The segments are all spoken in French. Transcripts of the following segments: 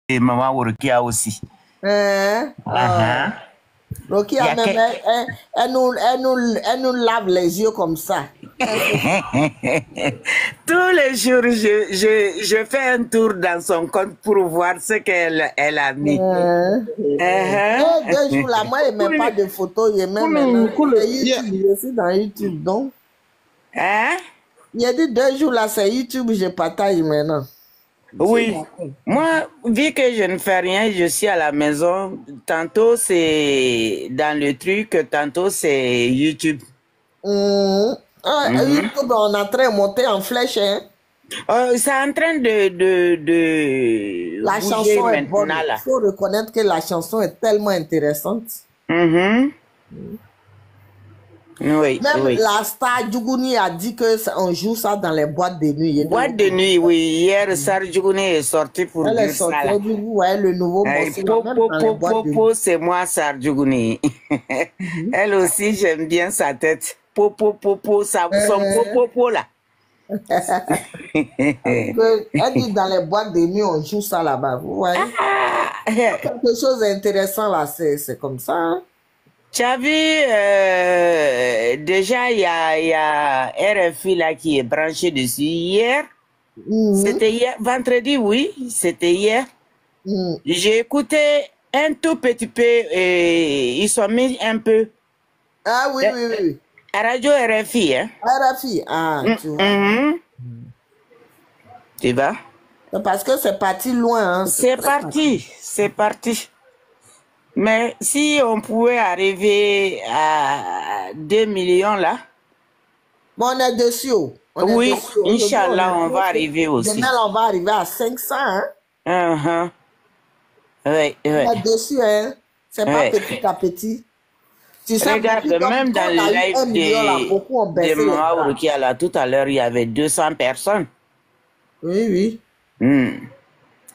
et maman Rokia aussi. Rokia, même, elle nous lave les yeux comme ça. Tous les jours, je fais un tour dans son compte pour voir ce qu'elle a mis. 2 jours là, moi, je n'ai même pas de photos. Je mets maintenant. YouTube, je suis dans YouTube, donc. Il y a dit 2 jours là, c'est YouTube, je partage maintenant. Oui. Moi, vu que je ne fais rien, je suis à la maison. Tantôt, c'est dans le truc, tantôt, c'est YouTube. YouTube, on est en train de monter en flèche, hein. C'est en train de la chanson est bonne. Il faut reconnaître que la chanson est tellement intéressante. Oui, même la star Djougouni a dit qu'on joue ça dans les boîtes de nuit. Boîte de nuit, oui. Hier, Star Djougouni est sorti pour dire ça. Elle est sortie, ouais, le nouveau Popo, c'est moi, Star Djougouni. Elle aussi, j'aime bien sa tête. Popo, son popo là. Elle dit dans les boîtes de nuit, on joue ça là-bas. Vous voyez? Quelque chose d'intéressant là, c'est comme ça. Hein? Tu as vu, déjà, il y a RFI là qui est branché dessus hier. C'était hier, vendredi, oui, c'était hier. J'ai écouté un tout petit peu et ils sont mis un peu. Ah oui, oui. À Radio RFI, hein? RFI, tu vois. Tu vois? Parce que c'est parti loin. Hein? C'est parti. Mais si on pouvait arriver à 2 millions là. Bon, on est dessus. Oui, Inch'Allah, on va arriver aussi. Demain, on va arriver à 500. Hein? Oui. On est dessus, hein? C'est pas petit à petit. Tu sais, regarde, même dans le live de Maman Rokia, là, tout à l'heure, il y avait 200 personnes. Oui.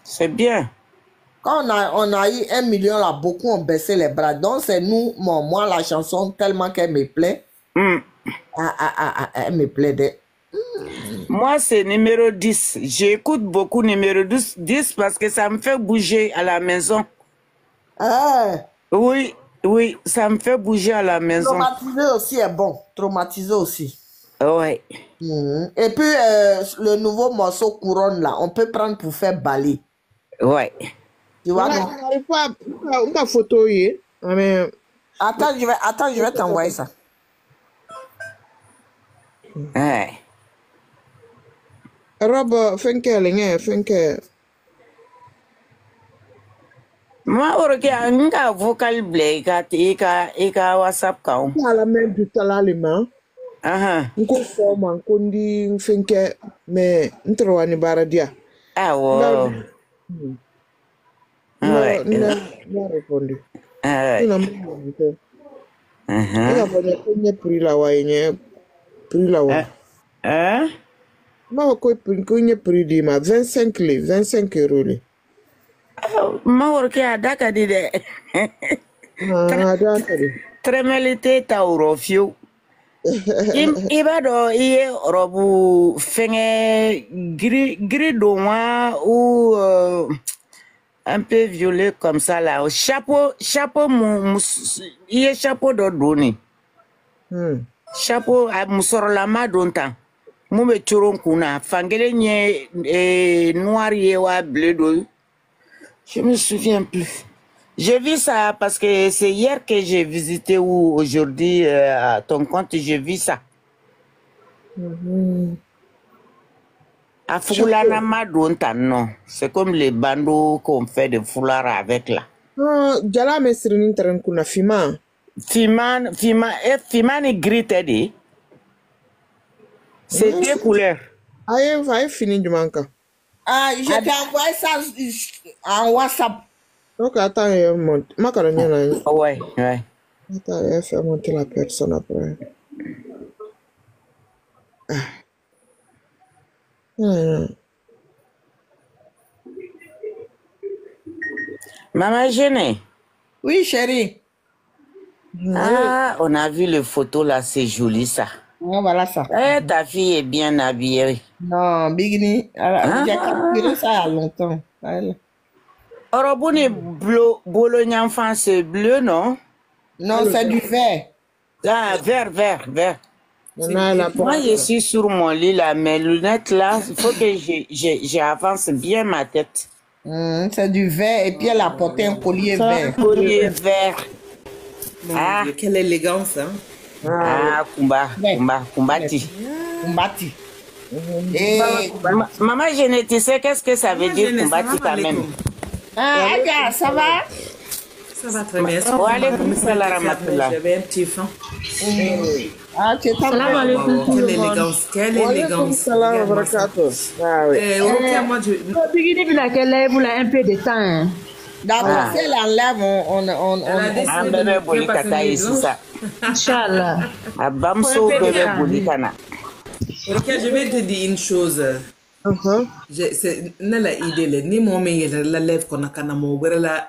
C'est bien. Quand on a eu 1 million, là, beaucoup ont baissé les bras. Donc, c'est nous, moi, la chanson, tellement qu'elle me plaît. Elle me plaît. Moi, c'est numéro 10. J'écoute beaucoup numéro 10 parce que ça me fait bouger à la maison. Oui, ça me fait bouger à la maison. Traumatisé aussi est bon. Traumatisé aussi. Ouais. Et puis, le nouveau morceau couronne, là, on peut prendre pour faire balai. Ouais. Tu vois, non? Une photo, Attends, je vais t'envoyer ça. Ouais. Rob, Finke. Moi, Rokia, nga vocal blé, ika WhatsApp kaum. La même du talalima. Nko forma, nkondi Finke, mais ntrowani baradia. Wow. Non, répondu. Ma ko kunye prix di ma 25 euros. Ma Rokia daka di de. Tremelite ta urofio. Ibado iye robu fenge gris d'oin ou un peu violet comme ça là. Chapeau iye chapeau de doni. Chapeau a musorolama dontan. Moube churon kuna fangele nye noir ye wa bleu do. Je me souviens plus. J'ai vu ça parce que c'est hier que j'ai visité ou aujourd'hui à ton compte, j'ai vu ça. À Foulana Madonta, non. C'est comme les bandeaux qu'on fait de foulard avec là. Jala me sirinin teren kuna fima. Fima ni gris dit. C'est 2 couleurs. Aye fini du manka. Je t'ai envoyé ça en WhatsApp. Donc attends, monte. Macaroni là. Ouais. Attends, je vais faire monter la personne après. Maman Jenny. Oui, chérie. On a vu les photos là, c'est joli ça. Voilà ça. Ta fille est bien habillée. Non, Bigini. J'ai capturé ça il y a longtemps. Orobuni Bologne enfant, c'est bleu, non? Non, c'est du vert. Ah, vert. Moi, je suis sur mon lit là, mes lunettes là, il faut que j'avance bien ma tête. C'est du vert et puis elle a porté un collier vert. Un collier vert. Ah, quelle élégance, hein? Ah, Kumbati. Et maman généticien, qu'est-ce que ça veut dire Kumbati quand même? Ah, Adia, ça va? Ça va très bien. J'avais un petit fan. Ah, tu es pas mal. Quelle élégance, quelle élégance. Vous un peu de temps. D'abord, si elle enlève, on Inch'Allah. Je vais te dire une chose. C'est la idée, ni mon meilleur la lèvre qu'on a canamo, la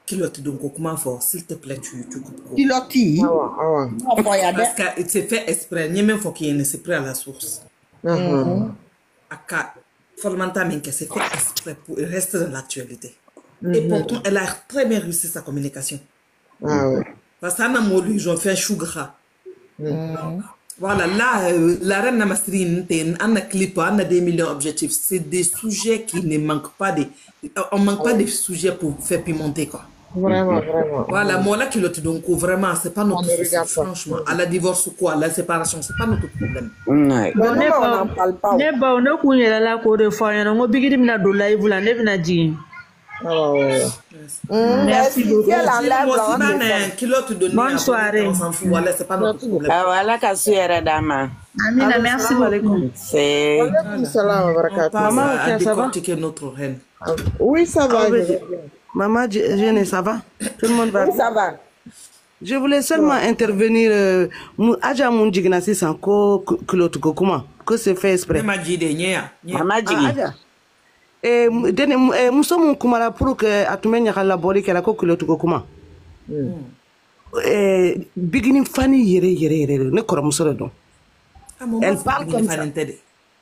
kilote donc comment fort, s'il te plaît, tu coupes. Kiloti. Parce que c'est fait exprès, ni même faut qu'il ne se prenne à la source. Aka, fondamentalement, que c'est fait exprès pour rester dans l'actualité. Et pourtant, elle a très bien réussi sa communication. Parce qu'à Namolu, ils ont fait un chou gras. Voilà, là, la reine Namastrine, on a clip, on a des millions d'objectifs. C'est des sujets qui ne manquent pas de... On ne manque pas de sujets pour faire pimenter, quoi. Vraiment. Voilà, moi là, qui l'autre, donc, vraiment, c'est pas notre souci, franchement. À la divorce ou quoi, la séparation, c'est pas notre problème. On n'en parle pas. Merci beaucoup. Bonne soirée. On s'en fout, voilà, c'est pas notre problème. Ah voilà, Amina, merci beaucoup. C'est... Maman, à décortiquer notre reine. Oui, ça va. Maman, Jeanne, ça va? Tout le monde va bien? Oui, ça va. Je voulais seulement intervenir. Aja Munjigna, c'est sans comment? Que c'est fait exprès? Maman dit, et nous sommes kumara pour que atumenya kala boli kala ko kulotu kuma beginning funny yere ne koromusoro don elle parle comme ça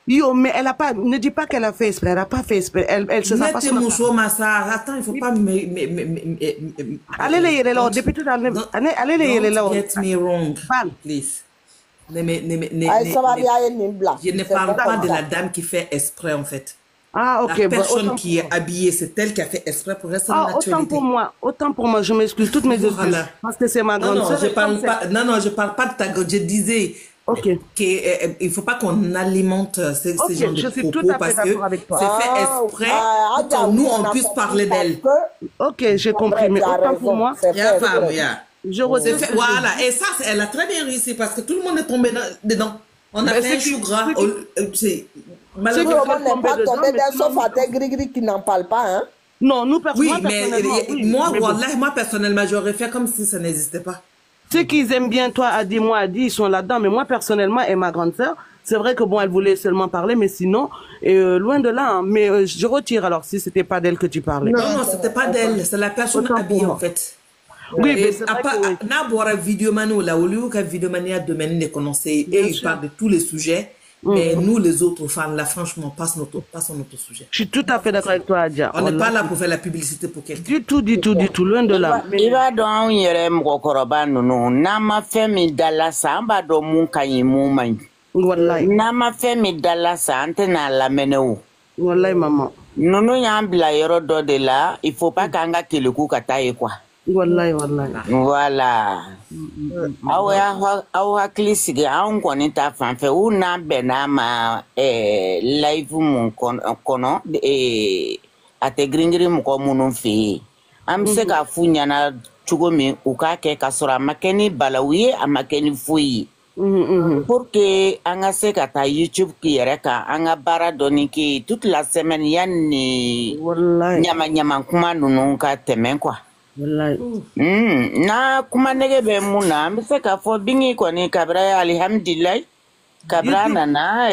yo mais elle a pas ne dis pas qu'elle a fait exprès, elle a pas fait exprès, elle se sent pas attends, il faut pas allez les yere là depuis tout à l'heure allez les yere là get me wrong please je ne parle pas de la dame qui fait exprès en fait. Ah, ok. La personne qui est habillée, c'est elle qui a fait exprès pour rester dans l'actualité. Autant pour moi, je m'excuse toutes mes excuses. Parce que c'est ma grande sœur. Je parle pas de ta grande. Je disais qu'il ne faut pas qu'on alimente ces gens de propos parce que c'est fait exprès pour que nous, on puisse parler d'elle. Ok, j'ai compris. Mais autant pour moi, je retire. Voilà. Et ça, elle a très bien réussi parce que tout le monde est tombé dedans. On a fait un chou gras. Malheureusement, on n'est pas tombé dans sauf à des gris qui n'en parlent pas, hein? Non, nous personnellement. Moi, personnellement, j'aurais fait comme si ça n'existait pas. Ceux qui aiment bien toi, Adi, moi, Adi, ils sont là-dedans. Mais moi, personnellement, et ma grande sœur, c'est vrai que bon, elle voulait seulement parler, mais sinon, loin de là. Hein, mais je retire alors si c'était pas d'elle que tu parlais. Non, c'était pas d'elle. C'est la personne habillée, en fait. Oui, mais c'est vrai que... N'a vidéo manu là, au lieu que vidéo manu a domaine de connaissances et il parle de tous les sujets. Mais nous, les autres fans, là, franchement, passons notre sujet. Je suis tout à fait d'accord avec toi, Adja. On n'est pas là pour faire la publicité pour quelqu'un. Du tout, loin de là. Il va dans yere mokoroba nono. Nama femi dalasa amba do munka yimumai. Wallahi. Nama femi dalasa antena la meneu. Wallahi maman. Nono yambla yoro do de là, il faut pas kanga kiliku kataye quoi. Wallahi. Voilà. Awa hakili sigi an kɔni ta fanfɛ u n'a bɛnna ma live mun kɔnɔ a tɛ girin mɔgɔ minnu fɛ yen an bɛ se k'a f'u ɲɛna cogo min u k'a kɛ k'a sɔrɔ a ma kɛ ni balawu ye a ma kɛ ni foyi ye pour que an ka se ka taa YouTube yɛrɛ kan an ka baara dɔɔni kɛ toute la semaine yanni ɲama kuma ninnu ka tɛmɛ quoi. Na kuma nege be muna mbise ka fo bingi koni kabra alhamdulillah kabra nana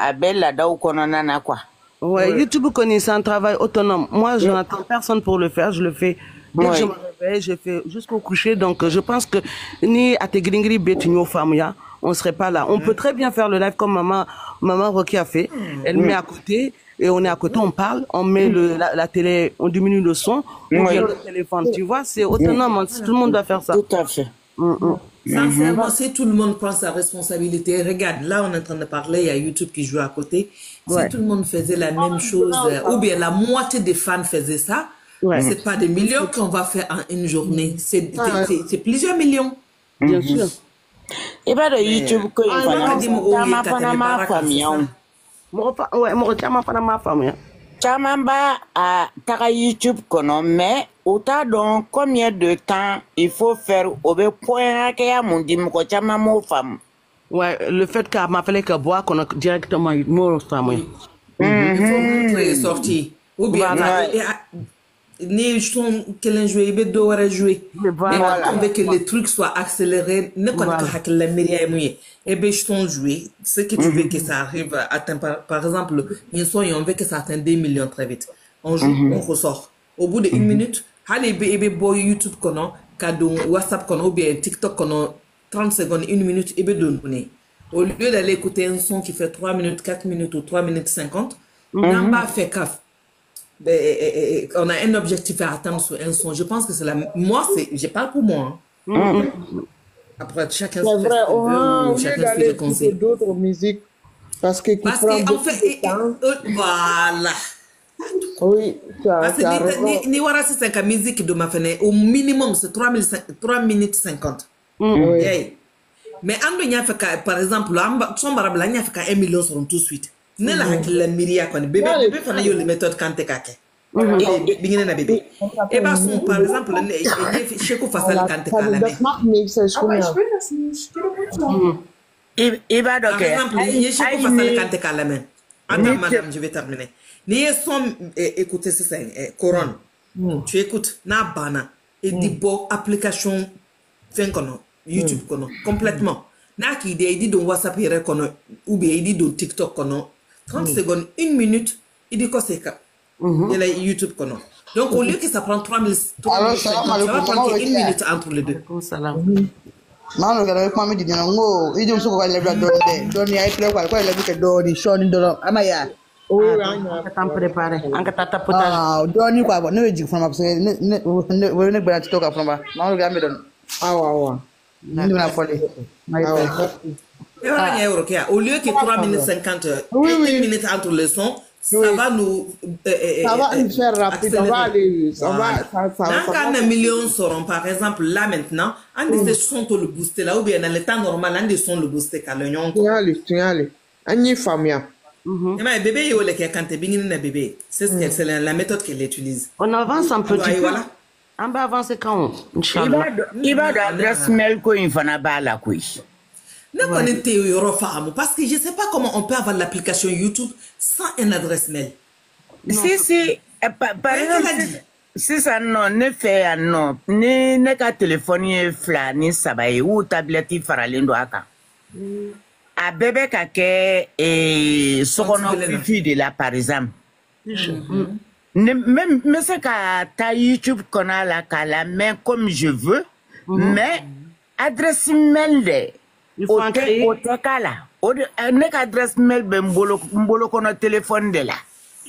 abella daw kono nana quoi. Ouais, YouTube connaît c'est un travail autonome. Moi, je n'attends personne pour le faire, je le fais. Dès que je me réveille, je fais jusqu'au coucher. Donc, je pense que ni à tes gringri betinho famia, on serait pas là. On peut très bien faire le live comme maman Rocky a fait. Elle met à côté. et on est à côté, on parle, on met la télé, on diminue le son, on vient le téléphone. Tu vois, c'est autonome. Tout le monde doit faire ça. Tout à fait. Sincèrement, si tout le monde prend sa responsabilité, regarde, là on est en train de parler, il y a YouTube qui joue à côté. Si tout le monde faisait la même chose, ou bien la moitié des fans faisaient ça, c'est pas des millions qu'on va faire en une journée, c'est plusieurs millions. Bien sûr. Et bien de YouTube, Chamamba a taga YouTube kono, mais autant donc combien de temps il faut faire au point que ya mundi mko chama mo femme. Ouais, le fait qu'à m'appeler que boire qu'on a directement mo femme. Il faut montrer sorti. Ou bien ni son quel jouer be do wara jouer. Mais on veut que les trucs soient accélérés, ne connaît que la média mouillé. Et ben je t'en jouer, ce que tu veux que ça arrive à atteindre par exemple, ils sont on veut que ça atteigne 2 millions très vite. On joue, on ressort. Au bout de 1 minute, allez be boy YouTube kono, cadeau WhatsApp kono ou bien TikTok kono 30 secondes, 1 minute et be donner. Au lieu d'aller écouter un son qui fait 3 minutes, 4 minutes ou 3 minutes 50, n'en pas fait caf. On a un objectif à atteindre sur un son. Je pense que c'est la... Moi, je parle pour moi. Après, chacun se fait ce qu'il veut, chacun se fait des conseils. D'autres musiques. Parce que en fait, voilà. Oui, parce que ni wara c'est 5 musique de ma fenêtre. Au minimum, c'est 3 minutes 50. Okay. Mais ando nya fait par exemple, son barabla nya fait 1 million sur tout de suite. Ne la hakila miria kon bébé fana yo les méthodes kanté kake bingine na bébé et bah son par exemple ne cheko fasal kanté kala il va donc par exemple ne cheko fasal kanté kala men attends madame je vais terminer ni son écouter ça couronne tu écoutes na bana et di bo application fin kono YouTube kono complètement na ki dit don WhatsApp yere kono ou bien il dit don TikTok kono 30 secondes, 1 minute, il dit que c'est ça. Il a YouTube kono. Donc au lieu que ça prend 3 minutes, ça va prendre 1 minute entre les deux. Mano gara ko mi dina ngo idum su ko le bla do ni ay pre ko le ke do di shoni do amaya o anya ta préparer an ka ta tapotage do ni ko no jig from parce ne bla TikTok from ba mano gara mi don awa ni na fole au lieu que 3 minutes 50, 1 minute entre les sons, ça va nous faire rapide, ça va aller, ça va. Dans un million seront, par exemple, là maintenant, on des sons le booster là, ou bien dans le temps normal, on des sons le booster quand le nyon. Tu y allez, on y famille. Mais bébé, il y a quand tu es bébé, c'est la méthode qu'elle utilise. On avance un petit peu. On va avancer quand on. Il va d'adresse mail qu'on va la couille. Parce que je ne sais pas comment on peut avoir l'application YouTube sans une adresse mail. Si, par exemple, si ça ne fait non, ne ka téléphone fla ni sabaye ou tablette faralindo aka. A bébé kake et sokono fifi de là par exemple. Même c'est qu'à ta YouTube qu'on a la main comme je veux, mais adresse mail de il faut en créer. Au là. Nek adresse mail mbolo kono téléphone de là.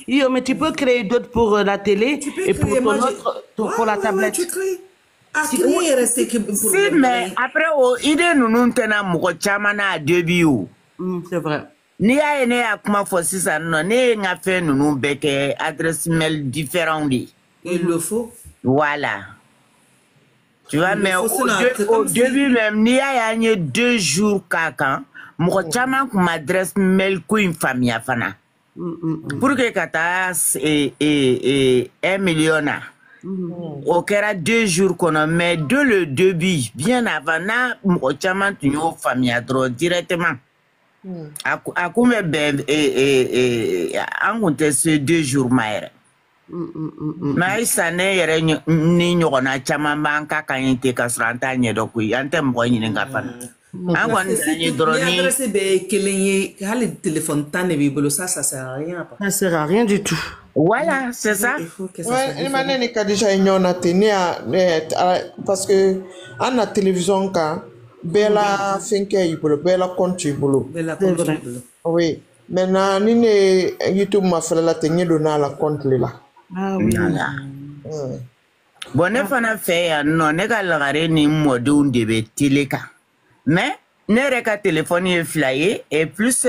Yo, mais tu peux créer d'autres pour la télé et pour ton autre, pour la tablette. Tu crées. Si, mais après, idée nous nous tenons moko chamana à début. C'est vrai. Ni a ene a kuma fossi ça non, ni nga fait nous beke adresse mail différent dit. Il le faut. Voilà. Tu vois, mais au début même, il y a 2 jours caca, moi chama qu'on m'adresse mail qu'une famille à fana. Pour que kata 1 million. Au kera 2 jours qu'on a mais de le début, bien avant na, moi chama tu une famille à droit directement. À combien en compte ces 2 jours maire. Mais ça n'est ni ɲɔgɔnna caman b'an ka kan ɲi ten ka sɔrɔ an t'a ɲɛdɔn koyi an tɛ mɔgɔ ɲini ka fana an kɔni t'an ye dɔrɔn ni adresse bɛɛ kelen ye hali téléphone tan de b'i bolo ça sert à rien ça sert à rien du tout voilà c'est ça ouais ma ne ni Kadija ye ɲɔgɔn na ten ne y'a parce que an na télévision kan bɛɛ la fɛn kɛ y'i bolo bɛɛ la compte y'i bolo bɛɛ la compte y'i bolo oui Maintenant, ni YouTube m'a fait la tenue de la compte là. Ah oui. Bon, ne fana fait non, ne ka lagare ni modou de be teleka. Mais ne reka téléphone est flyé et plus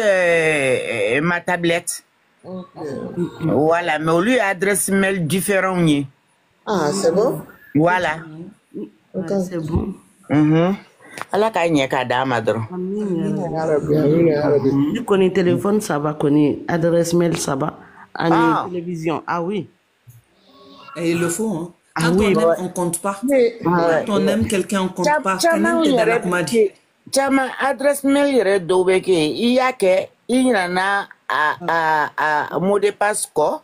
ma tablette. Voilà, mais au lieu adresse mail différent. Ah, c'est bon? Voilà. Okay. C'est bon. Allah ka ɲɛ ka d'a ma dɔrɔn. Tu connais téléphone, ça va, connais adresse mail, ça va. Télévision, ah oui. Et il le faut, hein. Quand on aime, on compte pas. Quand on aime quelqu'un, on compte pas. Chama adresse mail yɛrɛ dɔw bɛ kɛ i y'a kɛ i ɲinana a mot de passe kɔ.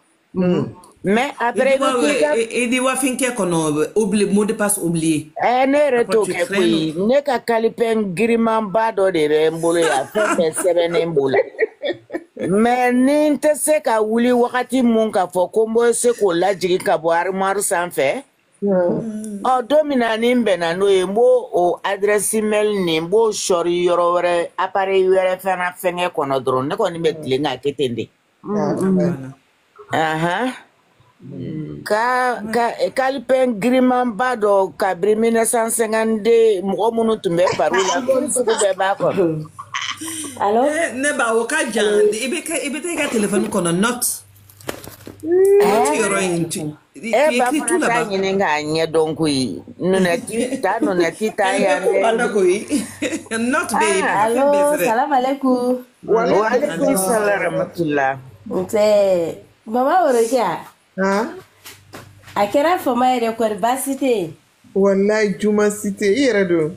Mais après il dit wa finke kono oublié mot de passe oublié. Ne yɛrɛ t'o kɛ koyi ne ka kalipen girimanba dɔ de bɛ n bolo yan fɛn bɛɛ sɛbɛnnen b'o la. Mais ni n tɛ se ka wuli wagati mun k'a fɔ ko n bɛ se k'o lajigin ka bɔ armoire sanfɛ. Don min na ni n bɛnna n'o ye n b'o o adresse mail ni n b'o sɔri yɔrɔ wɛrɛ appareil wɛrɛ fana fɛngɛ kɔnɔ dɔrɔn ne kɔni bɛ tilen k'a kɛ ten de. Kalipen girimanba dɔ kabiri 1952 mɔgɔ minnu tun bɛ paro la sugu bɛɛ b'a kɔnɔ. Alors? Ne ba o ka jan i bɛ ka téléphone kɔnɔ note. Yɔrɔ in tu écris tout là-bas. Ɲini k'a ɲɛ dɔn koyi nunati ta yan dɛ. Note bɛ yen. Allo, salam alaikum. Wa alaikum salam rahmatullah. Nse mama Orokia. A kɛra fama yɛrɛ kɔri baasi tɛ yen. Wallahi juma si tɛ i yɛrɛ don.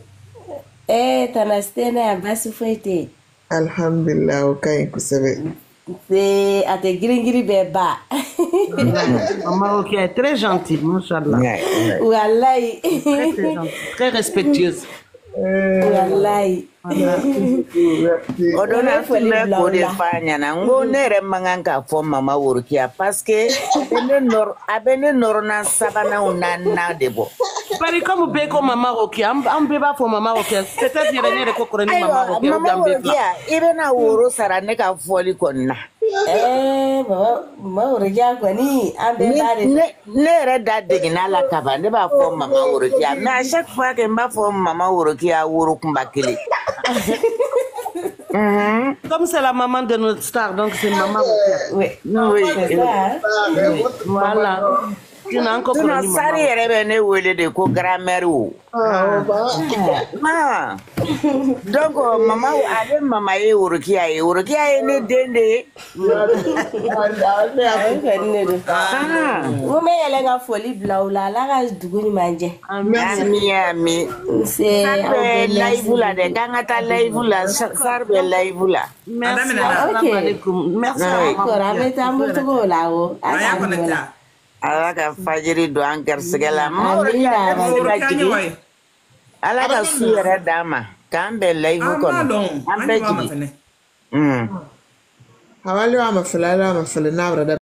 Tana si tɛ ne yan baasi foyi tɛ yen. Alhamdulillah o ka ɲi kosɛbɛ. A tɛ girin-girin bɛɛ ba. Maman Rokia est très gentille, machallah. Wallahi. Très gentille, très respectueuse. Wallahi. O don na tun bɛ k'o de f'a ɲɛna n ko ne yɛrɛ man kan k'a fɔ mama Worokiya parce que a bɛ ne nɔrɔna sabananw naaninan de bɔ. Bari comme bɛɛ ko mama Rokia an bɛɛ b'a fɔ mama Rokia peut-être yɛrɛ ne yɛrɛ ko kɔrɔ ni mama Rokia mama Worokiya i bɛna woro sara ne ka fɔli kɔni na. Mama Worokiya kɔni an bɛɛ b'a de. Ne yɛrɛ da deginna la kaban ne b'a fɔ mama Worokiya mais à chaque fois que n b'a fɔ mama Worokiya woro kunba kelen. Comme c'est la maman de notre star, donc c'est maman Rokia. Oui, c'est ça. Voilà. Sinon Sari yɛrɛ bɛ ne wele de ko grand-mère o. Donc mama ale mama ye Worokiya ye Worokiya ye ne den de ye. N bɛ yɛlɛ ka foli bila u la Ala ka dugu ɲuman jɛ. Ami. Sari bɛ live la dɛ k'an ka taa live la Sari bɛ live la. Merci. Merci. An bɛ taa motogo la o. Ala ka fajiri don an garisɛgɛ la. Ala ka su yɛrɛ d'an ma k'an bɛn live kɔnɔ an bɛɛ jigin. Hawali wa mafila n'a wɛrɛ